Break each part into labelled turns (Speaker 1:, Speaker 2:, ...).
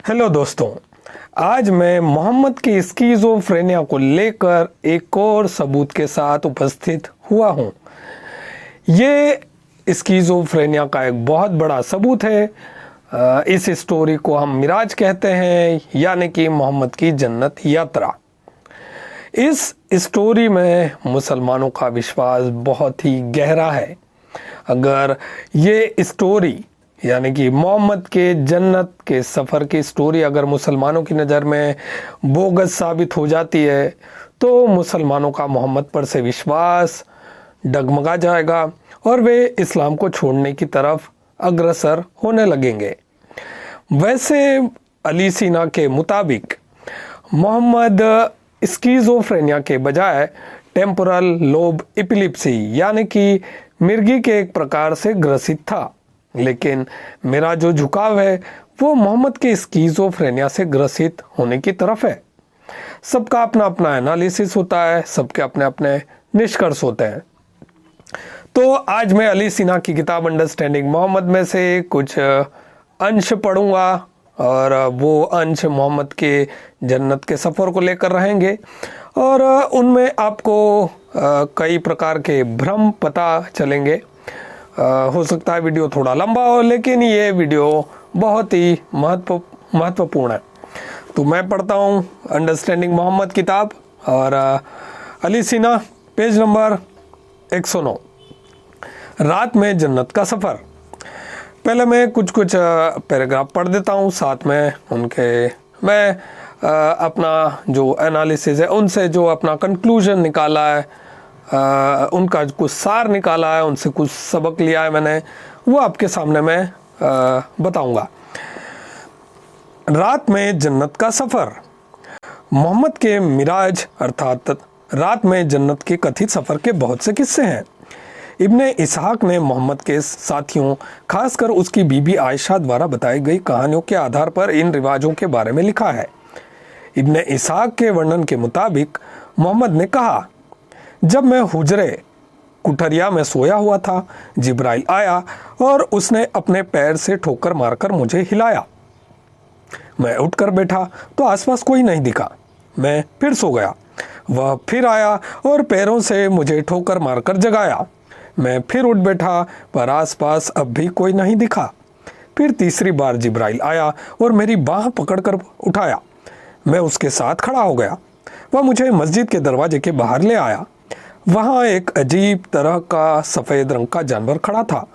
Speaker 1: Hello दोस्तों, आज मैं मोहम्मद की स्किज़ोफ्रेनिया को लेकर एक और सबूत के साथ उपस्थित हुआ हूँ। ये स्किज़ोफ्रेनिया का एक बहुत बड़ा सबूत है। इस स्टोरी को हम मिराज कहते हैं, यानी कि मोहम्मद की जन्नत यात्रा। इस स्टोरी में मुसलमानों का विश्वास बहुत ही गहरा है। अगर ये स्टोरी यानी कि मोहम्मद के जन्नत के सफ़र की स्टोरी अगर मुसलमानों की नज़र में बोगस साबित हो जाती है तो मुसलमानों का मोहम्मद पर से विश्वास डगमगा जाएगा और वे इस्लाम को छोड़ने की तरफ अग्रसर होने लगेंगे। वैसे अली सीना के मुताबिक मोहम्मद स्किज़ोफ्रेनिया के बजाय टेम्पोरल लोब एपिलेप्सी यानी कि मिर्गी के एक प्रकार से ग्रसित था, लेकिन मेरा जो झुकाव है वो मोहम्मद के स्किज़ोफ्रेनिया से ग्रसित होने की तरफ है। सबका अपना अपना एनालिसिस होता है, सबके अपने अपने निष्कर्ष होते हैं। तो आज मैं अली सिन्हा की किताब अंडरस्टैंडिंग मोहम्मद में से कुछ अंश पढ़ूंगा और वो अंश मोहम्मद के जन्नत के सफ़र को लेकर रहेंगे और उनमें आपको कई प्रकार के भ्रम पता चलेंगे। हो सकता है वीडियो थोड़ा लंबा हो, लेकिन ये वीडियो बहुत ही महत्वपूर्ण है। तो मैं पढ़ता हूँ अंडरस्टैंडिंग मोहम्मद किताब और अली सिन्हा पेज नंबर 109, रात में जन्नत का सफ़र। पहले मैं कुछ पैराग्राफ पढ़ देता हूँ, साथ में उनके मैं अपना जो एनालिसिस है उनसे जो अपना कंक्लूजन निकाला है, उनका कुछ सार निकाला है, उनसे कुछ सबक लिया है मैंने, वो आपके सामने मैं बताऊंगा। रात में जन्नत का सफ़र। मोहम्मद के मिराज अर्थात रात में जन्नत के कथित सफ़र के बहुत से किस्से हैं। इब्ने इसहाक ने मोहम्मद के साथियों, खासकर उसकी बीबी आयशा द्वारा बताई गई कहानियों के आधार पर इन रिवाजों के बारे में लिखा है। इब्ने इसहाक के वर्णन के मुताबिक मोहम्मद ने कहा, जब मैं हुजरे कुठरिया में सोया हुआ था, जिब्राइल आया और उसने अपने पैर से ठोकर मारकर मुझे हिलाया। मैं उठकर बैठा तो आसपास कोई नहीं दिखा। मैं फिर सो गया। वह फिर आया और पैरों से मुझे ठोकर मारकर जगाया। मैं फिर उठ बैठा पर आसपास अब भी कोई नहीं दिखा। फिर तीसरी बार जिब्राइल आया और मेरी बाह पकड़कर उठाया। मैं उसके साथ खड़ा हो गया। वह मुझे मस्जिद के दरवाजे के बाहर ले आया। वहाँ एक अजीब तरह का सफ़ेद रंग का जानवर खड़ा था।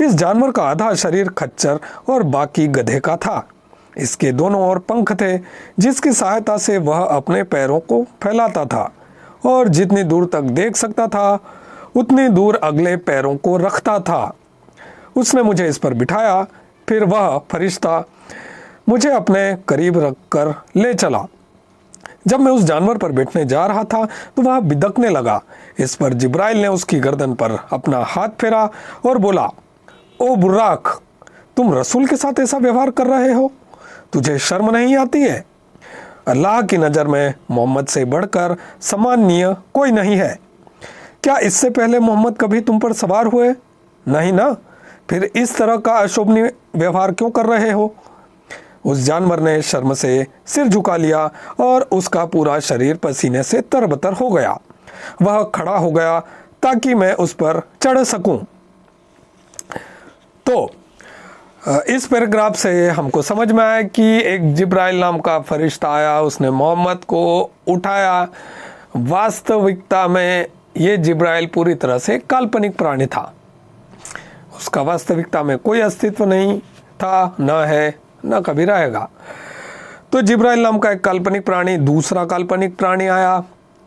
Speaker 1: इस जानवर का आधा शरीर खच्चर और बाकी गधे का था। इसके दोनों ओर पंख थे, जिसकी सहायता से वह अपने पैरों को फैलाता था और जितनी दूर तक देख सकता था उतनी दूर अगले पैरों को रखता था। उसने मुझे इस पर बिठाया। फिर वह फरिश्ता मुझे अपने करीब रखकर ले चला। जब मैं उस जानवर पर बैठने जा रहा था तो वह बिदकने लगा। इस पर जिब्राइल ने उसकी गर्दन पर अपना हाथ फेरा और बोला, ओ बुर्राक, तुम रसूल के साथ ऐसा व्यवहार कर रहे हो? तुझे शर्म नहीं आती है? अल्लाह की नज़र में मोहम्मद से बढ़कर सम्माननीय कोई नहीं है। क्या इससे पहले मोहम्मद कभी तुम पर सवार हुए? नहीं ना? फिर इस तरह का अशोभनीय व्यवहार क्यों कर रहे हो? उस जानवर ने शर्म से सिर झुका लिया और उसका पूरा शरीर पसीने से तरबतर हो गया। वह खड़ा हो गया ताकि मैं उस पर चढ़ सकूं। तो इस पैराग्राफ से हमको समझ में आया कि एक जिब्राइल नाम का फरिश्ता आया, उसने मोहम्मद को उठाया। वास्तविकता में ये जिब्राइल पूरी तरह से काल्पनिक प्राणी था। उसका वास्तविकता में कोई अस्तित्व नहीं था, न है न कभी रहेगा। तो जिब्राइल नाम का एक काल्पनिक प्राणी, दूसरा काल्पनिक प्राणी आया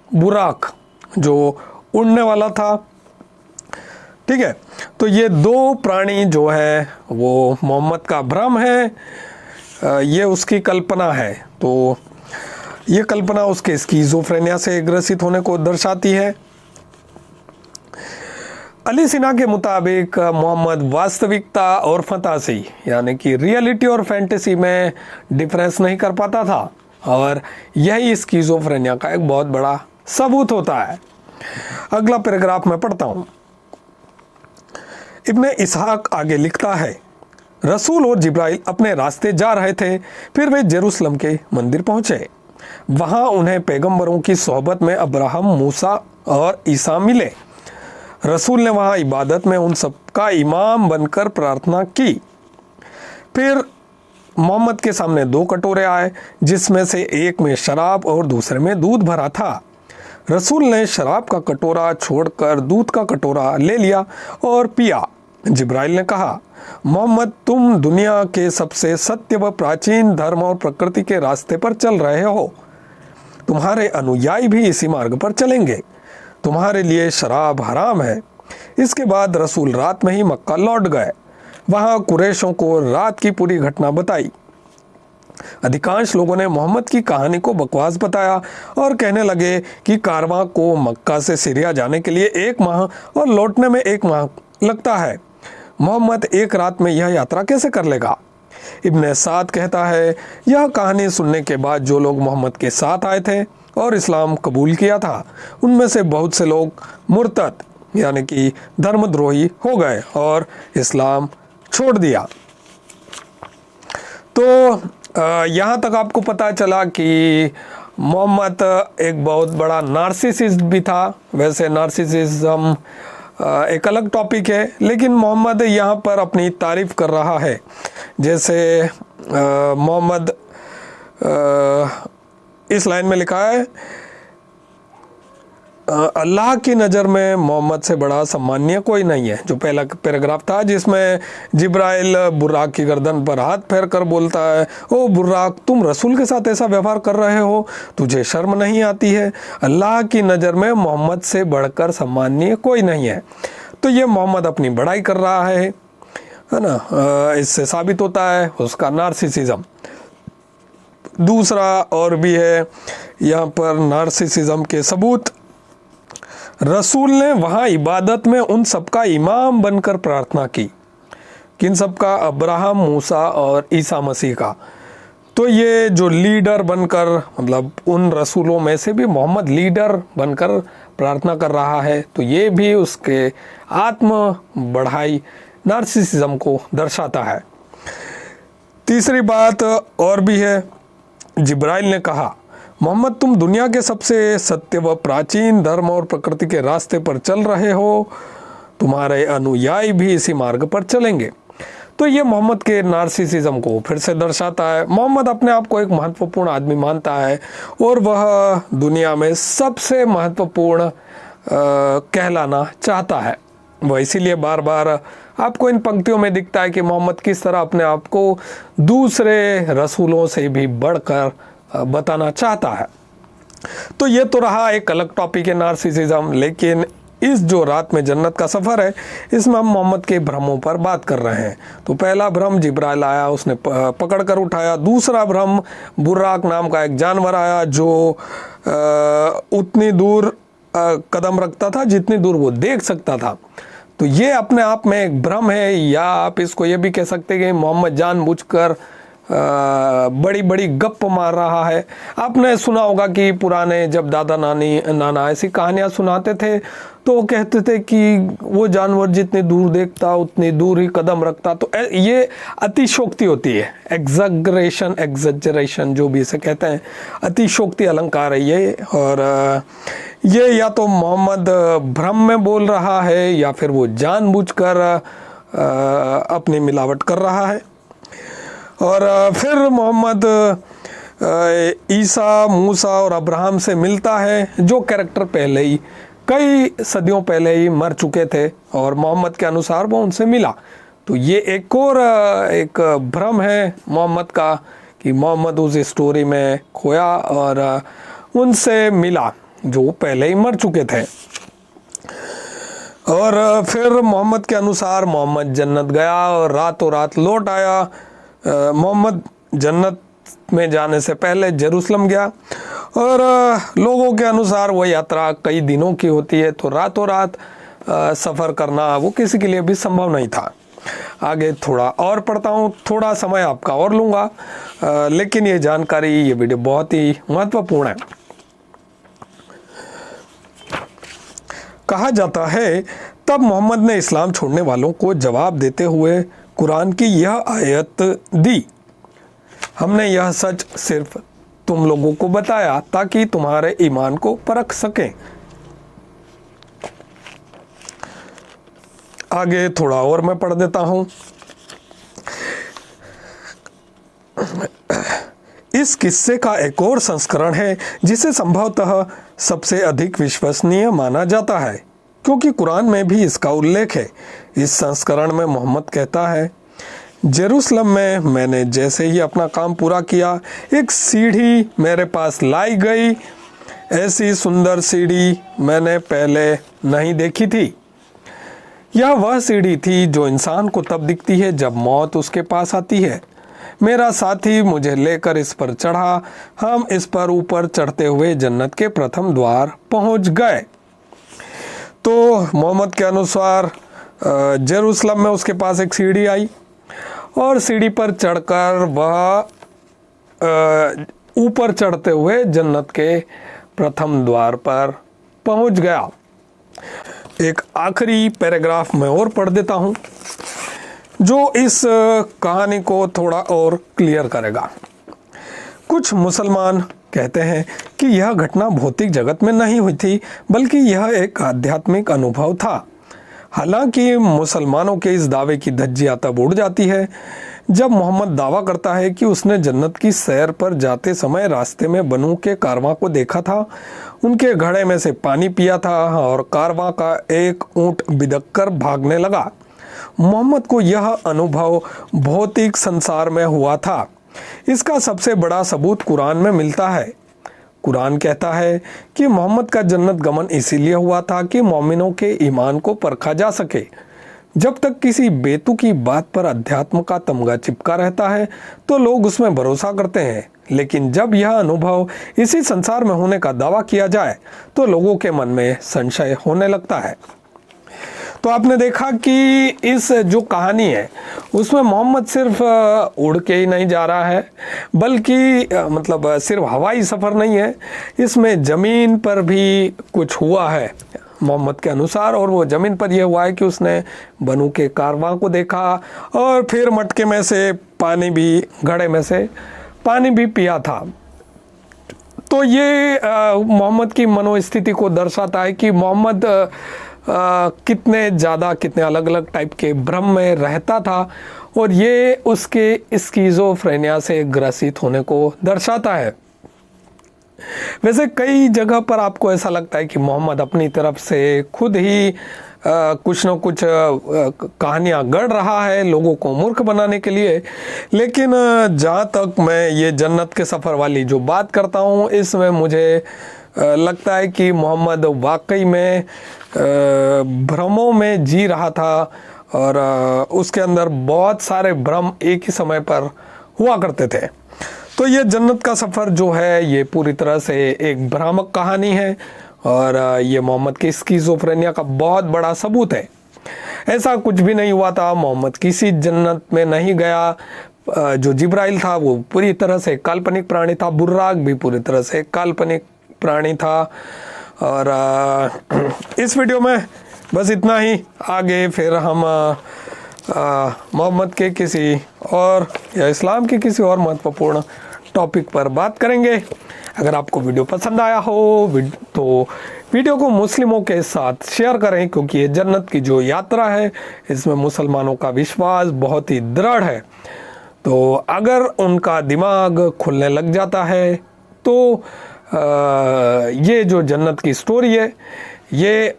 Speaker 1: बुराक, जो उड़ने वाला था। ठीक है, तो ये दो प्राणी जो है वो मोहम्मद का भ्रम है, ये उसकी कल्पना है। तो ये कल्पना उसके स्किज़ोफ्रेनिया से ग्रसित होने को दर्शाती है। अली सिन्हा के मुताबिक मोहम्मद वास्तविकता और फंतासी यानी कि रियलिटी और फैंटेसी में डिफरेंस नहीं कर पाता था और यही स्किज़ोफ्रेनिया का एक बहुत बड़ा सबूत होता है। अगला पैराग्राफ में पढ़ता हूँ। इब्ने इसहाक आगे लिखता है, रसूल और जिब्राइल अपने रास्ते जा रहे थे। फिर वे जेरूसलम के मंदिर पहुंचे। वहां उन्हें पैगंबरों की सोहबत में अब्राहम, मूसा और ईसा मिले। रसूल ने वहां इबादत में उन सबका इमाम बनकर प्रार्थना की। फिर मोहम्मद के सामने 2 कटोरे आए, जिसमें से एक में शराब और दूसरे में दूध भरा था। रसूल ने शराब का कटोरा छोड़कर दूध का कटोरा ले लिया और पिया। जिब्राइल ने कहा, मोहम्मद, तुम दुनिया के सबसे सत्य व प्राचीन धर्म और प्रकृति के रास्ते पर चल रहे हो। तुम्हारे अनुयायी भी इसी मार्ग पर चलेंगे। तुम्हारे लिए शराब हराम है। इसके बाद रसूल रात में ही मक्का लौट गए। वहां कुरैशों को रात की पूरी घटना बताई। अधिकांश लोगों ने मोहम्मद की कहानी को बकवास बताया और कहने लगे कि कारवां को मक्का से सीरिया जाने के लिए 1 माह और लौटने में 1 माह लगता है। मोहम्मद एक रात में यह यात्रा कैसे कर लेगा? इब्ने साद कहता है, यह कहानी सुनने के बाद जो लोग मोहम्मद के साथ आए थे और इस्लाम कबूल किया था, उनमें से बहुत से लोग मुर्तद यानी कि धर्मद्रोही हो गए और इस्लाम छोड़ दिया। तो यहाँ तक आपको पता चला कि मोहम्मद एक बहुत बड़ा नार्सिसिस्ट भी था। वैसे नार्सिसिज्म एक अलग टॉपिक है, लेकिन मोहम्मद यहाँ पर अपनी तारीफ कर रहा है। जैसे मोहम्मद इस लाइन में लिखा है, अल्लाह की नज़र में मोहम्मद से बड़ा सम्मानीय कोई नहीं है। जो पहला पैराग्राफ था जिसमें जिब्राइल बुर्राक की गर्दन पर हाथ फेर कर बोलता है, ओ बुर्राक, तुम रसूल के साथ ऐसा व्यवहार कर रहे हो, तुझे शर्म नहीं आती है? अल्लाह की नज़र में मोहम्मद से बढ़कर सम्मानीय कोई नहीं है। तो ये मोहम्मद अपनी बड़ाई कर रहा है ना। इससे साबित होता है उसका नार्सिसिज्म। दूसरा और भी है यहाँ पर नार्सिसिज्म के सबूत। रसूल ने वहाँ इबादत में उन सबका इमाम बनकर प्रार्थना की। किन सबका? अब्राहम, मूसा और ईसा मसीह का। तो ये जो लीडर बनकर, मतलब उन रसूलों में से भी मोहम्मद लीडर बनकर प्रार्थना कर रहा है, तो ये भी उसके आत्म बढ़ाई नार्सिसिज्म को दर्शाता है। तीसरी बात और भी है। जिब्राइल ने कहा, मोहम्मद, तुम दुनिया के सबसे सत्य व प्राचीन धर्म और प्रकृति के रास्ते पर चल रहे हो। तुम्हारे अनुयायी भी इसी मार्ग पर चलेंगे। तो ये मोहम्मद के नार्सिसिज्म को फिर से दर्शाता है। मोहम्मद अपने आप को एक महत्वपूर्ण आदमी मानता है और वह दुनिया में सबसे महत्वपूर्ण कहलाना चाहता है। वह इसीलिए बार बार आपको इन पंक्तियों में दिखता है कि मोहम्मद किस तरह अपने आप को दूसरे रसूलों से भी बढ़कर बताना चाहता है। तो ये तो रहा एक अलग टॉपिक है नार्सिसिज्म। लेकिन इस जो रात में जन्नत का सफ़र है, इसमें हम मोहम्मद के भ्रमों पर बात कर रहे हैं। तो पहला भ्रम जिब्राइल आया, उसने पकड़ कर उठाया। दूसरा भ्रम बुर्राक नाम का एक जानवर आया जो उतनी दूर कदम रखता था जितनी दूर वो देख सकता था। तो ये अपने आप में एक भ्रम है, या आप इसको ये भी कह सकते हैं कि मोहम्मद जानबूझकर बड़ी बड़ी गप मार रहा है। आपने सुना होगा कि पुराने जब दादा नाना ऐसी कहानियां सुनाते थे तो वो कहते थे कि वो जानवर जितनी दूर देखता उतनी दूर ही कदम रखता। तो ये अतिशोक्ति होती है, एग्जैजरेशन जो भी इसे कहते हैं, अतिशोक्ति अलंकार है ये। और ये या तो मोहम्मद भ्रम में बोल रहा है या फिर वो जानबूझकर अपनी मिलावट कर रहा है। और फिर मोहम्मद ईसा, मूसा और अब्राहम से मिलता है, जो कैरेक्टर पहले ही कई सदियों पहले ही मर चुके थे और मोहम्मद के अनुसार वो उनसे मिला। तो ये एक और एक भ्रम है मोहम्मद का कि मोहम्मद उस स्टोरी में खोया और उनसे मिला जो पहले ही मर चुके थे। और फिर मोहम्मद के अनुसार मोहम्मद जन्नत गया और रातों रात लौट आया। मोहम्मद जन्नत में जाने से पहले जेरूसलम गया और लोगों के अनुसार वो यात्रा कई दिनों की होती है, तो रातों रात सफ़र करना वो किसी के लिए भी संभव नहीं था। आगे थोड़ा और पढ़ता हूँ, थोड़ा समय आपका और लूँगा, लेकिन ये जानकारी, ये वीडियो बहुत ही महत्वपूर्ण है। कहा जाता है तब मोहम्मद ने इस्लाम छोड़ने वालों को जवाब देते हुए कुरान की यह आयत दी। हमने यह सच सिर्फ तुम लोगों को बताया ताकि तुम्हारे ईमान को परख सकें। आगे थोड़ा और मैं पढ़ देता हूं। इस किस्से का एक और संस्करण है जिसे संभवतः सबसे अधिक विश्वसनीय माना जाता है, क्योंकि कुरान में भी इसका उल्लेख है। इस संस्करण में मोहम्मद कहता है, जेरूसलम में मैंने जैसे ही अपना काम पूरा किया, एक सीढ़ी मेरे पास लाई गई। ऐसी सुंदर सीढ़ी मैंने पहले नहीं देखी थी। यह वह सीढ़ी थी जो इंसान को तब दिखती है जब मौत उसके पास आती है। मेरा साथी मुझे लेकर इस पर चढ़ा। हम इस पर ऊपर चढ़ते हुए जन्नत के प्रथम द्वार पहुंच गए। तो मोहम्मद के अनुसार जेरूसलम में उसके पास एक सीढ़ी आई और सीढ़ी पर चढ़कर वह ऊपर चढ़ते हुए जन्नत के प्रथम द्वार पर पहुंच गया। एक आखिरी पैराग्राफ में और पढ़ देता हूं जो इस कहानी को थोड़ा और क्लियर करेगा। कुछ मुसलमान कहते हैं कि यह घटना भौतिक जगत में नहीं हुई थी, बल्कि यह एक आध्यात्मिक अनुभव था। हालांकि मुसलमानों के इस दावे की धज्जियां तब उड़ जाती है जब मोहम्मद दावा करता है कि उसने जन्नत की सैर पर जाते समय रास्ते में बनू के कारवां को देखा था, उनके घड़े में से पानी पिया था और कारवां का एक ऊंट बिदककर भागने लगा। मोहम्मद को यह अनुभव भौतिक संसार में हुआ था। इसका सबसे बड़ा सबूत कुरान में मिलता है। कुरान कहता है कि मोहम्मद का जन्नत गमन इसीलिए हुआ था कि मोमिनों के ईमान को परखा जा सके। जब तक किसी बेतुकी बात पर अध्यात्म का तमगा चिपका रहता है तो लोग उसमें भरोसा करते हैं, लेकिन जब यह अनुभव इसी संसार में होने का दावा किया जाए तो लोगों के मन में संशय होने लगता है। तो आपने देखा कि इस जो कहानी है उसमें मोहम्मद सिर्फ उड़ के ही नहीं जा रहा है, बल्कि मतलब सिर्फ हवाई सफ़र नहीं है, इसमें ज़मीन पर भी कुछ हुआ है मोहम्मद के अनुसार। और वो ज़मीन पर यह हुआ है कि उसने बनू के कारवां को देखा और फिर मटके में से पानी भी, घड़े में से पानी भी पिया था। तो ये मोहम्मद की मनोस्थिति को दर्शाता है कि मोहम्मद कितने अलग अलग टाइप के भ्रम में रहता था, और ये उसके स्किज़ोफ्रेनिया से ग्रसित होने को दर्शाता है। वैसे कई जगह पर आपको ऐसा लगता है कि मोहम्मद अपनी तरफ से खुद ही कुछ न कुछ कहानियाँ गढ़ रहा है लोगों को मूर्ख बनाने के लिए, लेकिन जहाँ तक मैं ये जन्नत के सफ़र वाली जो बात करता हूँ, इसमें मुझे लगता है कि मोहम्मद वाकई में भ्रमों में जी रहा था और उसके अंदर बहुत सारे भ्रम एक ही समय पर हुआ करते थे। तो ये जन्नत का सफ़र जो है ये पूरी तरह से एक भ्रामक कहानी है और ये मोहम्मद की स्किज़ोफ्रेनिया का बहुत बड़ा सबूत है। ऐसा कुछ भी नहीं हुआ था, मोहम्मद किसी जन्नत में नहीं गया। जो जिब्राइल था वो पूरी तरह से काल्पनिक प्राणी था, बुर्राक भी पूरी तरह से काल्पनिक प्राणी था। और इस वीडियो में बस इतना ही। आगे फिर हम मोहम्मद के किसी और या इस्लाम के किसी और महत्वपूर्ण टॉपिक पर बात करेंगे। अगर आपको वीडियो पसंद आया हो तो वीडियो को मुस्लिमों के साथ शेयर करें, क्योंकि ये जन्नत की जो यात्रा है इसमें मुसलमानों का विश्वास बहुत ही दृढ़ है। तो अगर उनका दिमाग खुलने लग जाता है तो ये जो जन्नत की स्टोरी है ये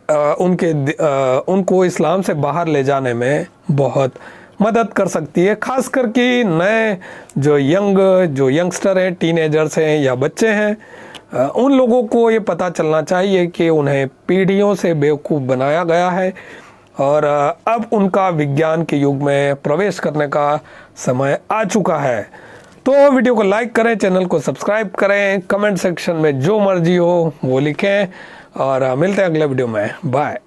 Speaker 1: उनको इस्लाम से बाहर ले जाने में बहुत मदद कर सकती है। खास करके नए जो यंगस्टर हैं, टीनेजर्स हैं या बच्चे हैं, उन लोगों को ये पता चलना चाहिए कि उन्हें पीढ़ियों से बेवकूफ़ बनाया गया है और अब उनका विज्ञान के युग में प्रवेश करने का समय आ चुका है। तो वीडियो को लाइक करें, चैनल को सब्सक्राइब करें, कमेंट सेक्शन में जो मर्जी हो वो लिखें और मिलते हैं अगले वीडियो में। बाय।